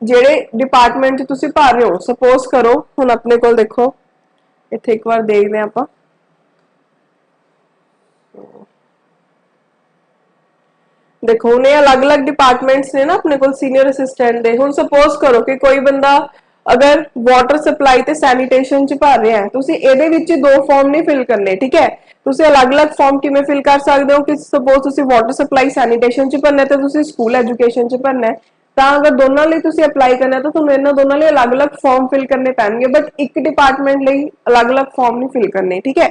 जेडे डिपार्टमेंट तुसी भर रहे हो सपोज करो हुण अपने को देखो इत्थे एक बार देखते हैं आपां, देखो ने अलग-अलग डिपार्टमेंट्स ने ना अपने को सीनियर असिस्टेंट दे। हुण सपोज करो कि कोई बंदा अगर वाटर सप्लाई ते सैनिटेशन च भर रहा है तुसी इहदे विच 2 फॉर्म नहीं फिल करने, ठीक है। तुसी अलग-अलग फॉर्म किवें फिल कर सकते हो कि सपोज तुसी वाटर सप्लाई सैनिटेशन च भरना है तो तुसी स्कूल एजुकेशन च भरना है, ਤਾਂ अगर दोनों ਲਈ ਤੁਸੀਂ ਅਪਲਾਈ ਕਰਨਾ ਹੈ ਤਾਂ ਤੁਹਾਨੂੰ ਇਹਨਾਂ ਦੋਨਾਂ ਲਈ ਅਲੱਗ-ਅਲੱਗ ਫਾਰਮ ਫਿਲ ਕਰਨੇ ਪੈਣਗੇ, ਬਟ ਇੱਕ ਡਿਪਾਰਟਮੈਂਟ ਲਈ ਅਲੱਗ-ਅਲੱਗ ਫਾਰਮ ਨਹੀਂ ਫਿਲ ਕਰਨੇ, ਠੀਕ ਹੈ।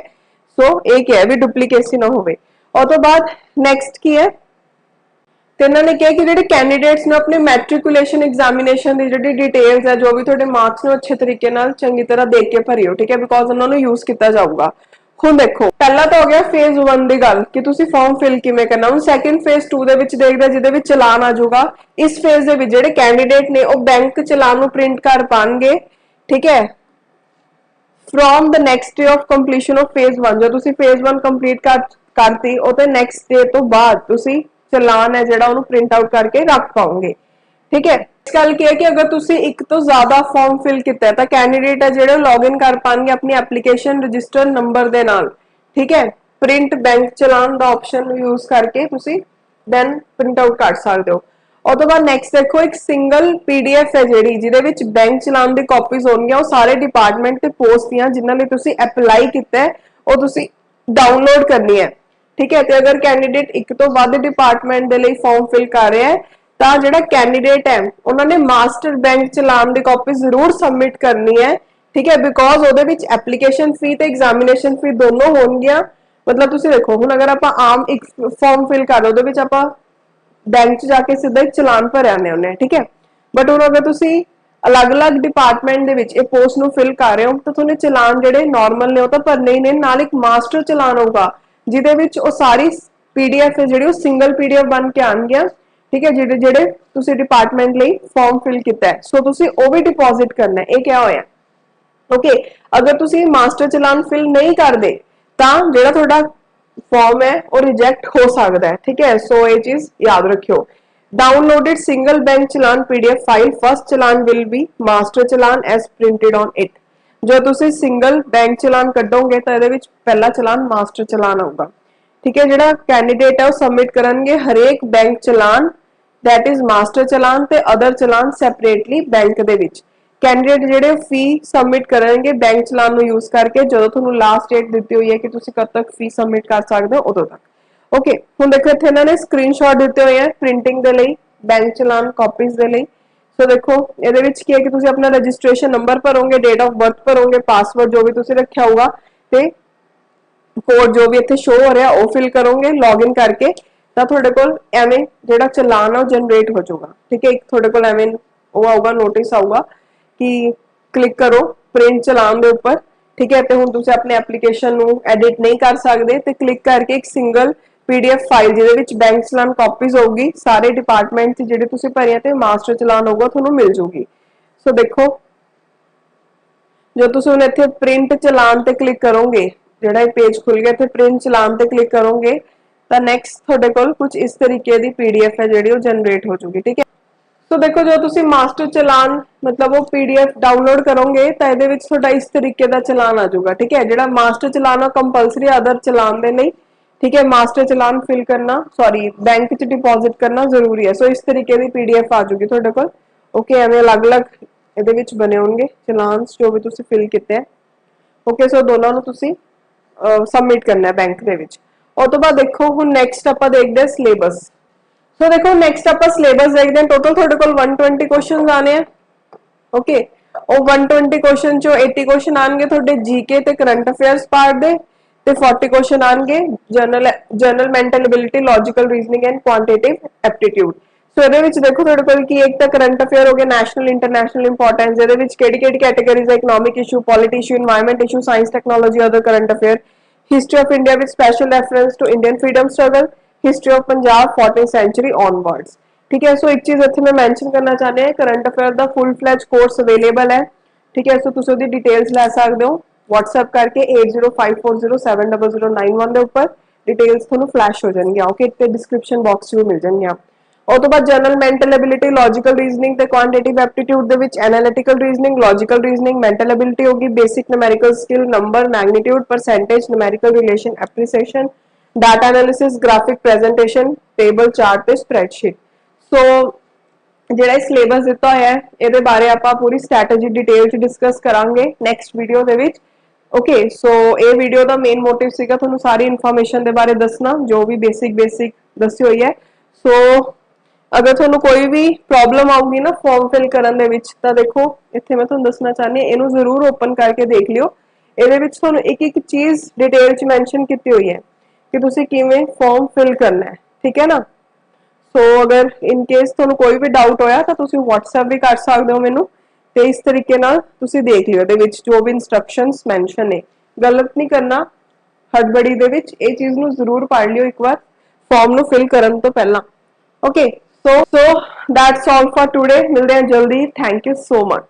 ਸੋ ਇਹ ਕੀ ਹੈ ਵੀ ਡੁਪਲੀਕੇਸੀ ਨਾ ਹੋਵੇ। और तो बाद नैक्सट की है, तो इन्होंने कहा कि जो कैंडीडेट्स ने अपने मैट्रिकुलेशन एग्जामिनेशन की जी डिटेल्स है, जो भी थोड़े मार्क्स ने अच्छे तरीके चंगी तरह देख के भरियो, ठीक है, बिकॉज उन्होंने यूज किया जाऊगा। ਹੁਣ देखो पहला तो हो गया फेज 1 की गल कि तुसी फॉर्म फिल किवें करना। ਹੁਣ सैकेंड फेज 2 ਦੇ ਵਿੱਚ ਦੇਖਦੇ ਜਿਹਦੇ ਵਿੱਚ ਚਲਾਨ ਆ ਜਾਊਗਾ। ਇਸ ਫੇਜ਼ ਦੇ ਵਿੱਚ ਜਿਹੜੇ ਕੈਂਡੀਡੇਟ ਨੇ ਉਹ ਬੈਂਕ ਚਲਾਨ ਨੂੰ ਪ੍ਰਿੰਟ ਕਰ ਪਾਣਗੇ, ਠੀਕ ਹੈ, from the next day of completion of phase 1। जो तुसी phase 1 कंप्लीट करती ਉਹ ਤੇ नेक्स्ट डे तो बाद तुसी चलान है ਜਿਹੜਾ ਉਹਨੂੰ ਪ੍ਰਿੰਟ ਆਊਟ ਕਰਕੇ ਰੱਖ ਪਾਓਗੇ, ठीक है। इस गल की है कि अगर तुसी एक तो ज्यादा फॉर्म फिल किया है तो कैंडीडेट है जो लॉग इन कर पाएंगे अपनी एप्लीकेशन रजिस्टर नंबर दे नाल, ठीक है। प्रिंट बैंक चलान का ऑप्शन यूज करके तुसी देन प्रिंट आउट कर सकते हो। और तो बाद नैक्सट देखो एक सिंगल पीडीएफ है जी जिहदे विच बैंक चलान की कॉपीज होणगियां, वो सारे डिपार्टमेंट ते पोस्ट दियां जिन्हां लई तुसी अप्लाई कीता है वो तुसी डाउनलोड करनी है, ठीक है। तो अगर कैंडीडेट एक तो वध डिपार्टमेंट दे लई फॉर्म फिल कर रहा है ਤਾਂ ਜਿਹੜਾ ਕੈਂਡੀਡੇਟ ਹੈ ਉਹਨਾਂ ਨੇ ਮਾਸਟਰ ਬੈਂਕ ਚਲਾਨ ਦੀ ਕਾਪੀ ਜ਼ਰੂਰ ਸਬਮਿਟ ਕਰਨੀ ਹੈ, ਠੀਕ ਹੈ, ਬਿਕੋਜ਼ ਉਹਦੇ ਵਿੱਚ ਐਪਲੀਕੇਸ਼ਨ ਫੀ ਤੇ ਐਗਜ਼ਾਮੀਨੇਸ਼ਨ ਫੀ ਦੋਨੋਂ ਹੋਣਗੀਆਂ। ਮਤਲਬ ਤੁਸੀਂ ਦੇਖੋ ਹੁਣ ਅਗਰ ਆਪਾਂ ਆਮ ਇੱਕ ਫਾਰਮ ਫਿਲ ਕਰ ਰਹੇ ਉਹਦੇ ਵਿੱਚ ਆਪਾਂ ਬੈਂਕ 'ਚ ਜਾ ਕੇ ਸਿੱਧਾ ਇੱਕ ਚਲਾਨ ਭਰ ਆਉਂਦੇ ਹੁੰਦੇ, ਠੀਕ ਹੈ। ਬਟ ਹੁਣ ਅਗਰ ਤੁਸੀਂ ਅਲੱਗ-ਅਲੱਗ ਡਿਪਾਰਟਮੈਂਟ ਦੇ ਵਿੱਚ ਇਹ ਪੋਸਟ ਨੂੰ ਫਿਲ ਕਰ ਰਹੇ ਹੋ ਤਾਂ ਤੁਹਾਨੂੰ ਚਲਾਨ ਜਿਹੜੇ ਨਾਰਮਲ ਨੇ ਉਹ ਤਾਂ ਭਰਨੇ ਹੀ ਨੇ, ਨਾਲ ਇੱਕ ਮਾਸਟਰ ਚਲਾਨ ਹੋਊਗਾ ਜਿਹਦੇ ਵਿੱਚ ਉਹ ਸਾਰੀ ਪੀਡੀਐਫ ਹੈ ਜਿਹੜੀ ਉਹ ਸਿੰਗਲ ਪੀਡੀਐਫ ਬਣ ਕੇ ਆਉਣਗੀਆਂ, ठीक है, जेडे जेडे तुसी डिपार्टमेंट ਲਈ फॉर्म फिल किया है सो तुसी ਉਹ भी डिपॉजिट करना है। ये क्या होया, ओके। अगर तुसी मास्टर चलान फिल नहीं करते ਤਾਂ ਜਿਹੜਾ ਤੁਹਾਡਾ फॉर्म है वो रिजेक्ट हो सकता है, ठीक है। सो ये चीज याद रखियो। Downloaded single bank challan PDF file first challan will be master challan as printed on it. जो तुसी सिंगल बैंक चलान कढोगे तो ਇਹਦੇ ਵਿੱਚ पहला चलान मास्टर चलान आऊगा, ठीक है। ਜਿਹੜਾ कैंडीडेट है वो सबमिट करनगे हरेक bank challan that is master challan ते अदर चलान सैपरेटली बैंक दे विच। कैंडीडेट ਜਿਹੜੇ फी सबमिट करनगे बैंक चलान ਨੂੰ यूज करके ਜਦੋਂ ਤੁਹਾਨੂੰ लास्ट डेट ਦਿੱਤੀ ਹੋਈ ਹੈ ਕਿ ਤੁਸੀਂ ਕਦ ਤੱਕ फी सबमिट ਕਰ ਸਕਦੇ ਹੋ ਉਦੋਂ ਤੱਕ। ओके ਹੁਣ देखो ਇੱਥੇ ਇਹਨਾਂ ਨੇ ਸਕਰੀਨਸ਼ਾਟ ਦਿੱਤੇ ਹੋਏ ਆ ਪ੍ਰਿੰਟਿੰਗ ਦੇ ਲਈ, बैंक चलान ਕਾਪੀਜ਼ ਦੇ ਲਈ। ਸੋ ਦੇਖੋ ਇਹਦੇ ਵਿੱਚ ਕੀ ਹੈ ਕਿ ਤੁਸੀਂ ਆਪਣਾ ਰਜਿਸਟ੍ਰੇਸ਼ਨ ਨੰਬਰ ਭਰੋਗੇ, डेट ऑफ बर्थ ਭਰੋਗੇ, पासवर्ड जो भी ਤੁਸੀਂ ਰੱਖਿਆ ਹੋਊਗਾ ਤੇ कोड जो भी इत्थे शो हो रहा है वो फिल करोगे लॉग इन करके ਤਾਂ ਤੁਹਾਡੇ ਕੋਲ ਐਵੇਂ ਜਿਹੜਾ ਚਲਾਨ ਆ ਉਹ ਜਨਰੇਟ ਹੋ ਜਾਊਗਾ, ਠੀਕ ਹੈ। ਇੱਕ ਤੁਹਾਡੇ ਕੋਲ ਐਵੇਂ ਉਹ ਆਊਗਾ ਨੋਟਿਸ ਆਊਗਾ ਕਿ ਕਲਿੱਕ ਕਰੋ ਪ੍ਰਿੰਟ ਚਲਾਨ ਦੇ ਉੱਪਰ, ਠੀਕ ਹੈ। ਤੇ ਹੁਣ ਤੁਸੀਂ ਆਪਣੇ ਐਪਲੀਕੇਸ਼ਨ ਨੂੰ ਐਡਿਟ ਨਹੀਂ ਕਰ ਸਕਦੇ ਤੇ ਕਲਿੱਕ ਕਰਕੇ ਇੱਕ ਸਿੰਗਲ ਪੀਡੀਐਫ ਫਾਈਲ ਜਿਹਦੇ ਵਿੱਚ ਬੈਂਕ ਚਲਾਨ ਕਾਪੀਜ਼ ਹੋਊਗੀ ਸਾਰੇ ਡਿਪਾਰਟਮੈਂਟ 'ਚ ਜਿਹੜੇ ਤੁਸੀਂ ਭਰੀਆਂ ਤੇ ਮਾਸਟਰ ਚਲਾਨ ਹੋਊਗਾ ਤੁਹਾਨੂੰ ਮਿਲ ਜੂਗੀ। ਸੋ ਦੇਖੋ ਜੋ ਤੁਸੀਂ ਹੁਣ ਇੱਥੇ ਪ੍ਰਿੰਟ ਚਲਾਨ ਤੇ ਕਲਿੱਕ ਕਰੋਗੇ ਜਿਹੜਾ ਇਹ पेज खुल गया थे प्रिंट चलान ते क्लिक करोगे तो नैक्सट थोड़े कोल कुछ इस तरीके की पीडीएफ है जी जनरेट हो जूगी, ठीक है। तो देखो जो तुसी मास्टर चलान मतलब वो पीडीएफ डाउनलोड करोगे तो ये थोड़ा इस तरीके का चलान आ जाऊगा, ठीक है। जो मास्टर चलान है कंपलसरी अदर चलान दे नहीं, ठीक है। मास्टर चलान फिल करना सॉरी बैंक च डिपॉजिट करना जरूरी है। सो इस तरीके की पीडीएफ आ जूगी थोड़े कोल, ओके। एवं अलग अलग ये बने होंगे चलान जो भी तुसी फिल किए, ओके। सो दोनों को तुसी सबमिट करना है बैंक दे विच। और तो बाद देखो हुण नैक्सट आपां देखदे हां सिलेबस। सो देखो नैक्सट आपां सिलेबस देखदे हां। टोटल तुहाडे कोल 120 क्वेश्चन आने हैं, ओके। और 120 क्वेश्चन चो 80 क्वेश्चन आएंगे तुहाडे जीके ते करंट अफेयर्स पार्ट दे ते 40 क्वेश्चन आएंगे general mental ability, logical reasoning and quantitative aptitude. So ਇਹਦੇ ਵਿੱਚ ਦੇਖੋ ਤੁਹਾਡੇ ਕੋਲ ਕੀ ਇੱਕ ਤਾਂ ਕਰੰਟ ਅਫੇਅਰ ਹੋ ਗਿਆ ਨੈਸ਼ਨਲ ਇੰਟਰਨੈਸ਼ਨਲ ਇੰਪੋਰਟੈਂਸ, ਇਹਦੇ ਵਿੱਚ ਕਿਹੜੀ ਕੈਟਾਗਰੀਜ਼ ਹੈ economic issue, polity issue, environment issue, science technology, other current affair, history of India with special reference to Indian freedom struggle, history of Punjab 14th century onwards, ठीक है। सो एक चीज इत्थे मैं मेंशन करना चाहते हैं करंट अफेयर दा फुल फ्लैज कोर्स अवेलेबल है, ठीक है। सो तुसीं ओहदी डिटेल्स लै सकदे हो WhatsApp करके 8054070091 दे उपर डिटेल्स तुहानूं फ्लैश हो जाएंगी, ओके। ते डिस्क्रिप्शन बॉक्स में मिल जाएंगी। और तो बाद general mental ability, logical reasoning ते क्वांटिटेटिव एप्टीट्यूड दे विच analytical reasoning, logical reasoning, mental ability होगी, basic numerical skill, number, magnitude, percentage, numerical relation, appreciation, data analysis, graphic presentation, table chart ते स्प्रेडशीट। सो ਜਿਹੜਾ ਸਿਲੇਬਸ ਦਿੱਤਾ ਹੋਇਆ ਹੈ ਇਹਦੇ ਬਾਰੇ ਆਪਾਂ ਪੂਰੀ ਸਟ੍ਰੈਟਜੀ ਡਿਟੇਲ ਚ ਡਿਸਕਸ ਕਰਾਂਗੇ ਨੈਕਸਟ ਵੀਡੀਓ ਦੇ ਵਿੱਚ, ओके। सो ये वीडियो का मेन मोटिव सीगा ਤੁਹਾਨੂੰ ਸਾਰੀ ਇਨਫੋਰਮੇਸ਼ਨ ਦੇ ਬਾਰੇ ਦੱਸਣਾ ਜੋ ਵੀ ਬੇਸਿਕ ਦਸੀ ਹੋਈ ਹੈ। सो अगर ਤੁਹਾਨੂੰ ਕੋਈ ਵੀ ਪ੍ਰੋਬਲਮ ਆਊਗੀ ਨਾ ਫਾਰਮ ਫਿਲ ਕਰਨ ਦੇ ਵਿੱਚ ਤਾਂ ਦੇਖੋ ਇੱਥੇ ਮੈਂ ਤੁਹਾਨੂੰ ਦੱਸਣਾ ਚਾਹਨੀ ਹਾਂ, ਇਹਨੂੰ ਜ਼ਰੂਰ ਓਪਨ ਕਰਕੇ ਦੇਖ ਲਿਓ। ਇਹਦੇ ਵਿੱਚ ਤੁਹਾਨੂੰ ਇੱਕ ਇੱਕ ਚੀਜ਼ ਡਿਟੇਲ ਚ ਮੈਂਸ਼ਨ ਕੀਤੀ ਹੋਈ ਹੈ ਕਿ ਤੁਸੀਂ ਕਿਵੇਂ ਫਾਰਮ ਫਿਲ ਕਰਨਾ ਹੈ, ਠੀਕ ਹੈ ਨਾ। ਸੋ ਅਗਰ ਇਨ ਕੇਸ ਤੁਹਾਨੂੰ ਕੋਈ ਵੀ ਡਾਊਟ ਹੋਇਆ ਤਾਂ ਤੁਸੀਂ WhatsApp ਵੀ ਕਰ ਸਕਦੇ ਹੋ ਮੈਨੂੰ, ਤੇ ਇਸ ਤਰੀਕੇ ਨਾਲ ਤੁਸੀਂ ਦੇਖ ਲਿਓ ਇਹਦੇ ਵਿੱਚ ਜੋ ਵੀ ਇਨਸਟਰਕਸ਼ਨਸ ਮੈਂਸ਼ਨ ਨੇ। ਗਲਤ ਨਹੀਂ ਕਰਨਾ ਹੜਬੜੀ ਦੇ ਵਿੱਚ, ਇਹ ਚੀਜ਼ ਨੂੰ ਜ਼ਰੂਰ ਪੜ੍ਹ ਲਿਓ ਇੱਕ ਵਾਰ ਫਾਰਮ ਨੂੰ ਫਿਲ ਕਰਨ ਤੋਂ ਪਹਿਲਾਂ। Okay, so that's all for today, ਮਿਲਦੇ ਹਾਂ ਜਲਦੀ। Thank you so much.